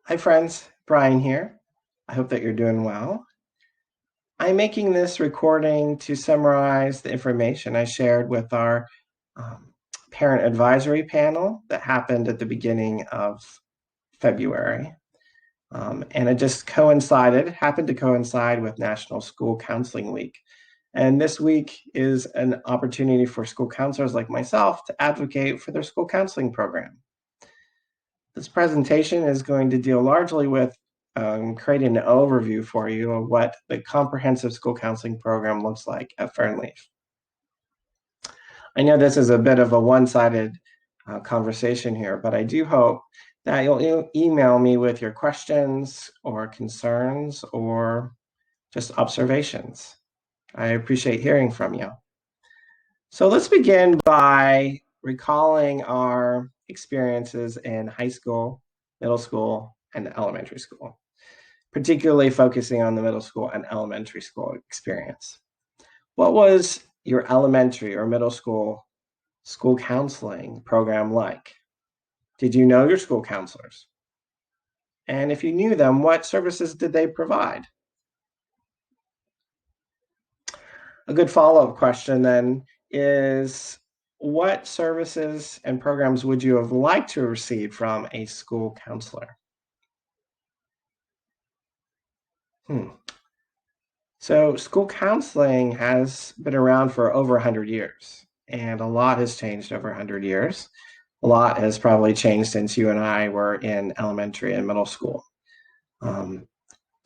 Hi friends, Brian here. I hope that you're doing well. I'm making this recording to summarize the information I shared with our um, parent advisory panel that happened at the beginning of February. And it just happened to coincide with National School Counseling Week. And this week is an opportunity for school counselors like myself to advocate for their school counseling program. This presentation is going to deal largely with creating an overview for you of what the comprehensive school counseling program looks like at FernLeaf. I know this is a bit of a one-sided conversation here, but I do hope that you'll email me with your questions or concerns or just observations. I appreciate hearing from you. So let's begin by recalling our experiences in high school, middle school, and elementary school, particularly focusing on the middle school and elementary school experience. What was your elementary or middle school counseling program like? Did you know your school counselors? And if you knew them, what services did they provide? A good follow-up question then is, what services and programs would you have liked to receive from a school counselor? So school counseling has been around for over 100 years, and a lot has changed over 100 years. A lot has probably changed since you and I were in elementary and middle school.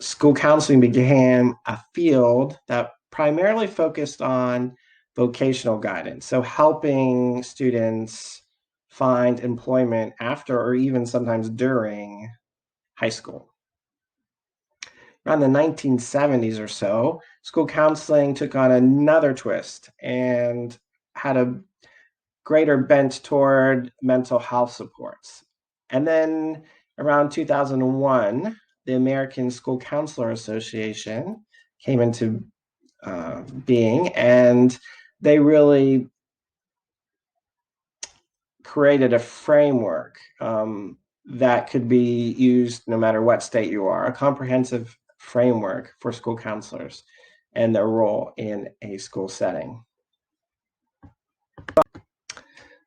School counseling became a field that primarily focused on vocational guidance, so helping students find employment after or even sometimes during high school. Around the 1970s or so, school counseling took on another twist and had a greater bent toward mental health supports. And then around 2001, the American School Counselor Association came into being, and they really created a framework that could be used no matter what state you are, a comprehensive framework for school counselors and their role in a school setting.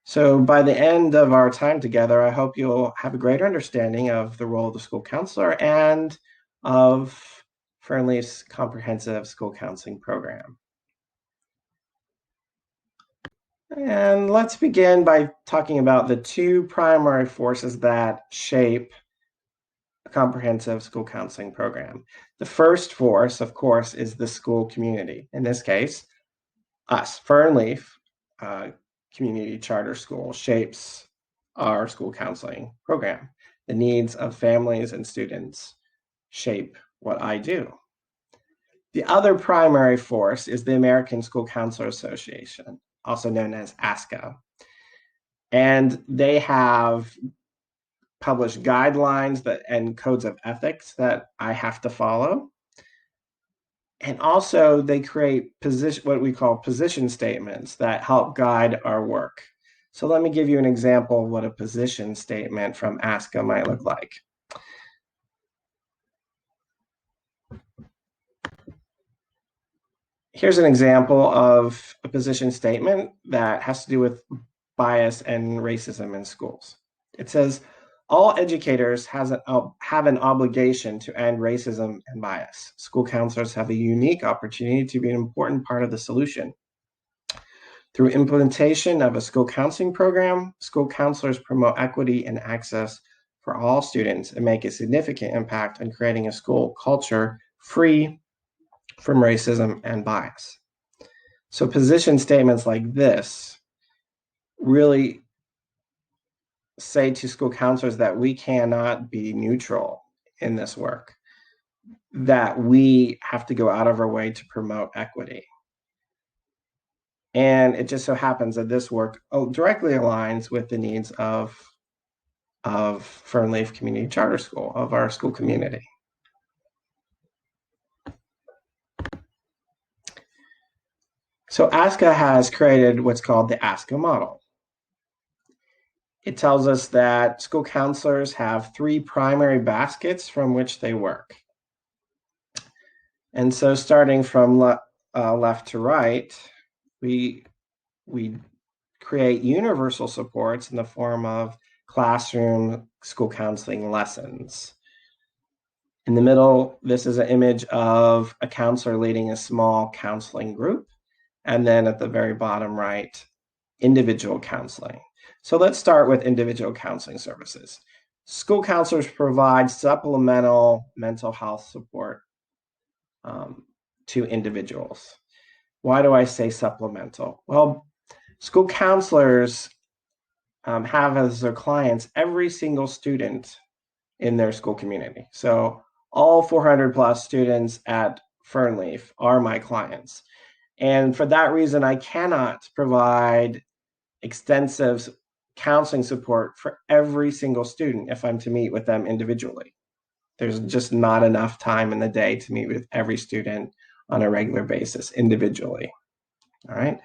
So by the end of our time together, I hope you'll have a greater understanding of the role of the school counselor and of FernLeaf's comprehensive school counseling program. And let's begin by talking about the two primary forces that shape a comprehensive school counseling program. The first force, of course, is the school community. In this case, us, FernLeaf Community Charter School, shapes our school counseling program. The needs of families and students shape what I do. The other primary force is the American School Counselor Association, also known as ASCO. And they have published guidelines and codes of ethics that I have to follow. And also they create what we call position statements that help guide our work. So let me give you an example of what a position statement from ASCO might look like. Here's an example of a position statement that has to do with bias and racism in schools. It says, all educators have an obligation to end racism and bias. School counselors have a unique opportunity to be an important part of the solution. Through implementation of a school counseling program, school counselors promote equity and access for all students and make a significant impact on creating a school culture free from racism and bias. So position statements like this really say to school counselors that we cannot be neutral in this work, that we have to go out of our way to promote equity. And it just so happens that this work directly aligns with the needs of FernLeaf Community Charter School, of our school community. So ASCO has created what's called the ASCO Model. it tells us that school counselors have 3 primary baskets from which they work. And so starting from left to right, we create universal supports in the form of classroom school counseling lessons. In the middle, this is an image of a counselor leading a small counseling group. And then at the very bottom right, individual counseling. So let's start with individual counseling services. School counselors provide supplemental mental health support to individuals. Why do I say supplemental? Well, school counselors have as their clients every single student in their school community. So all 400 plus students at FernLeaf are my clients. And for that reason, I cannot provide extensive counseling support for every single student if I'm to meet with them individually. There's just not enough time in the day to meet with every student on a regular basis individually. All right.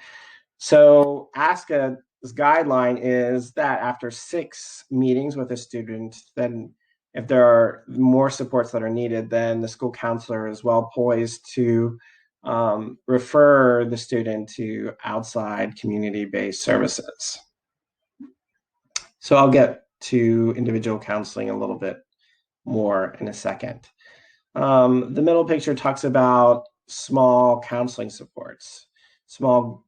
So ASCO's guideline is that after 6 meetings with a student, then if there are more supports that are needed, then the school counselor is well poised to refer the student to outside community-based services. So I'll get to individual counseling a little bit more in a second. The middle picture talks about small counseling supports, small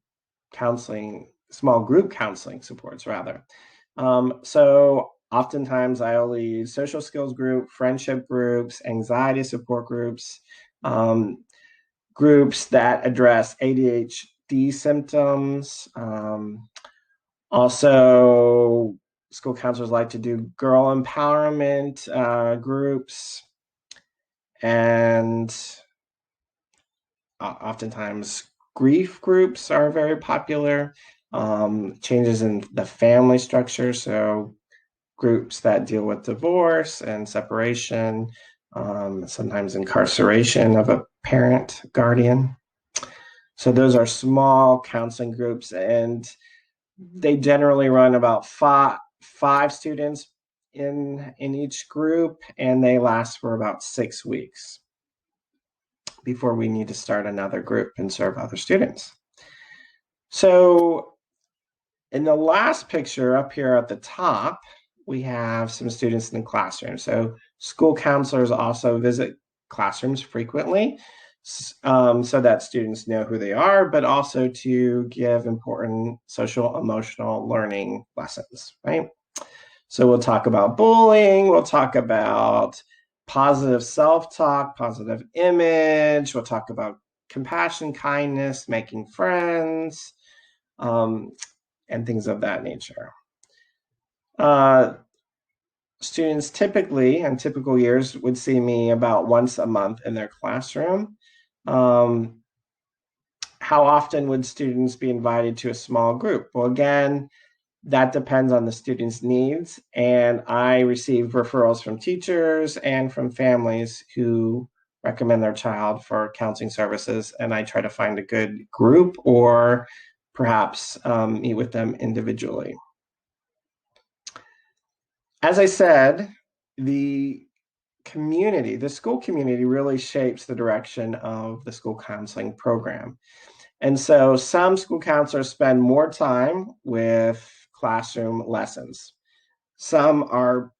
group counseling supports rather. So oftentimes I'll lead social skills group, friendship groups, anxiety support groups, groups that address ADHD symptoms. Also, school counselors like to do girl empowerment groups, and oftentimes grief groups are very popular. Changes in the family structure, so groups that deal with divorce and separation, sometimes incarceration of a parent, guardian. So those are small counseling groups, and they generally run about five students in each group, and they last for about 6 weeks before we need to start another group and serve other students. So in the last picture up here at the top, we have some students in the classroom. So school counselors also visit classrooms frequently, so that students know who they are, but also to give important social emotional learning lessons, right? So we'll talk about bullying, we'll talk about positive self-talk, positive image, we'll talk about compassion, kindness, making friends, and things of that nature. Students typically, in typical years, would see me about once a month in their classroom. How often would students be invited to a small group? Well, again, that depends on the student's needs, and I receive referrals from teachers and from families who recommend their child for counseling services, and I try to find a good group or perhaps meet with them individually. As I said, the school community really shapes the direction of the school counseling program. And so some school counselors spend more time with classroom lessons. Some are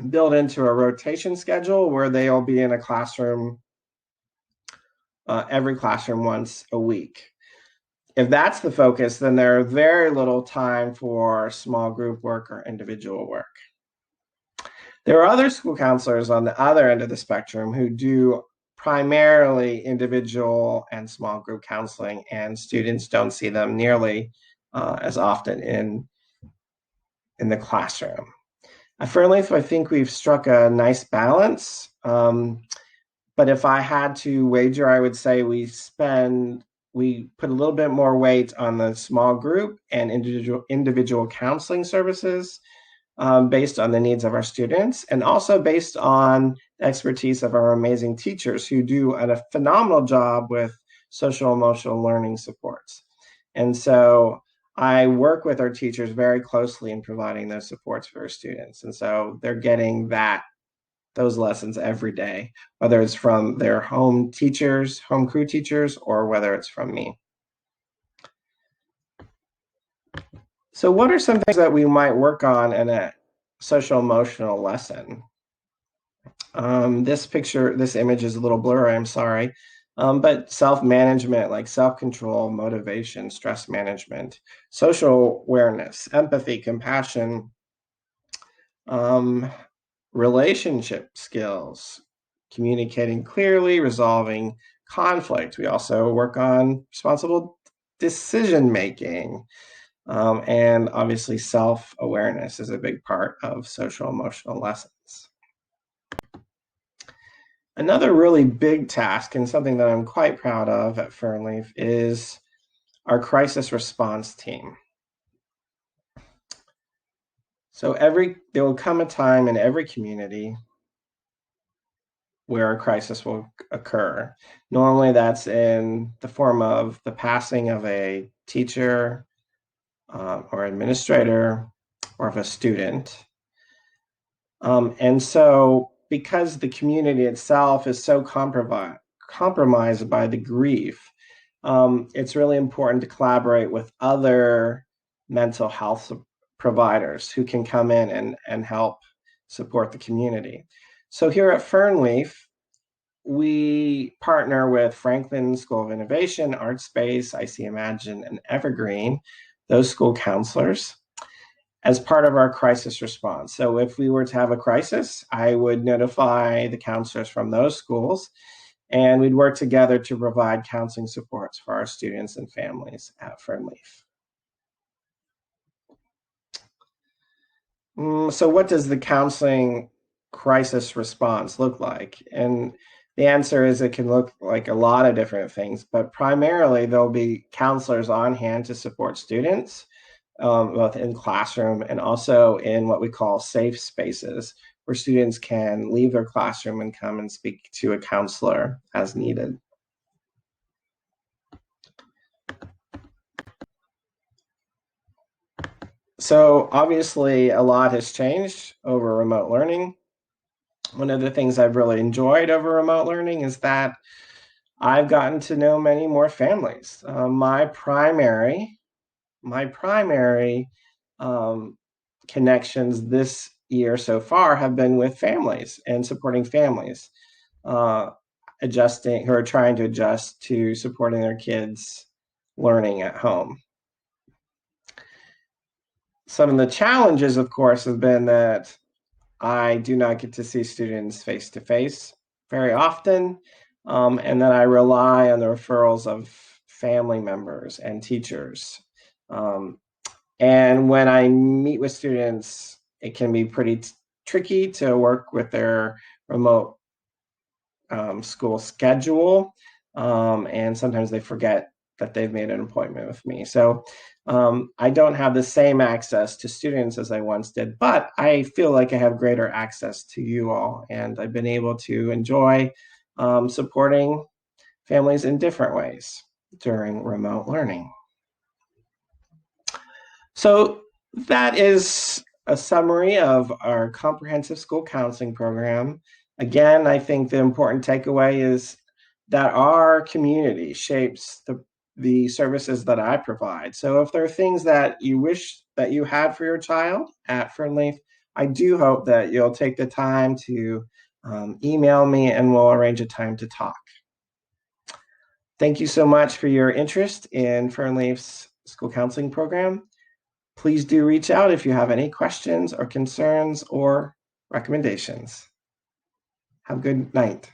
built into a rotation schedule where they'll be in a classroom, every classroom once a week. If that's the focus, then there's very little time for small group work or individual work. There are other school counselors on the other end of the spectrum who do primarily individual and small group counseling, and students don't see them nearly as often in the classroom. At FernLeaf, I think we've struck a nice balance, but if I had to wager, I would say we put a little bit more weight on the small group and individual counseling services, based on the needs of our students, and also based on the expertise of our amazing teachers who do a phenomenal job with social emotional learning supports. And so I work with our teachers very closely in providing those supports for our students. And so they're getting those lessons every day, whether it's from their home teachers, home crew teachers, or whether it's from me. So what are some things that we might work on in a social emotional lesson? This image is a little blurry, I'm sorry. But self-management, like self-control, motivation, stress management, social awareness, empathy, compassion, relationship skills, communicating clearly, resolving conflict. We also work on responsible decision making. And obviously self-awareness is a big part of social emotional lessons. Another really big task and something that I'm quite proud of at FernLeaf is our crisis response team. So there will come a time in every community where a crisis will occur. Normally that's in the form of the passing of a teacher or administrator or of a student. And so because the community itself is so compromised by the grief, it's really important to collaborate with other mental health providers who can come in and help support the community. So here at FernLeaf, we partner with Franklin School of Innovation, ArtSpace, IC Imagine, and Evergreen, those school counselors, as part of our crisis response. So if we were to have a crisis, I would notify the counselors from those schools, and we'd work together to provide counseling supports for our students and families at FernLeaf. So what does the counseling crisis response look like? And the answer is it can look like a lot of different things, but primarily there'll be counselors on hand to support students, both in classroom and also in what we call safe spaces, where students can leave their classroom and come and speak to a counselor as needed. So obviously a lot has changed over remote learning. One of the things I've really enjoyed over remote learning is that I've gotten to know many more families. My primary connections this year so far have been with families and supporting families, who are trying to adjust to supporting their kids learning at home. Some of the challenges, of course, have been that I do not get to see students face to face very often, and that I rely on the referrals of family members and teachers. And when I meet with students, it can be pretty tricky to work with their remote school schedule, and sometimes they forget that they've made an appointment with me. So I don't have the same access to students as I once did, but I feel like I have greater access to you all, and I've been able to enjoy supporting families in different ways during remote learning. So that is a summary of our comprehensive school counseling program. Again, I think the important takeaway is that our community shapes the services that I provide. So if there are things that you wish that you had for your child at FernLeaf, I do hope that you'll take the time to email me and we'll arrange a time to talk. Thank you so much for your interest in FernLeaf's school counseling program. Please do reach out if you have any questions or concerns or recommendations. Have a good night.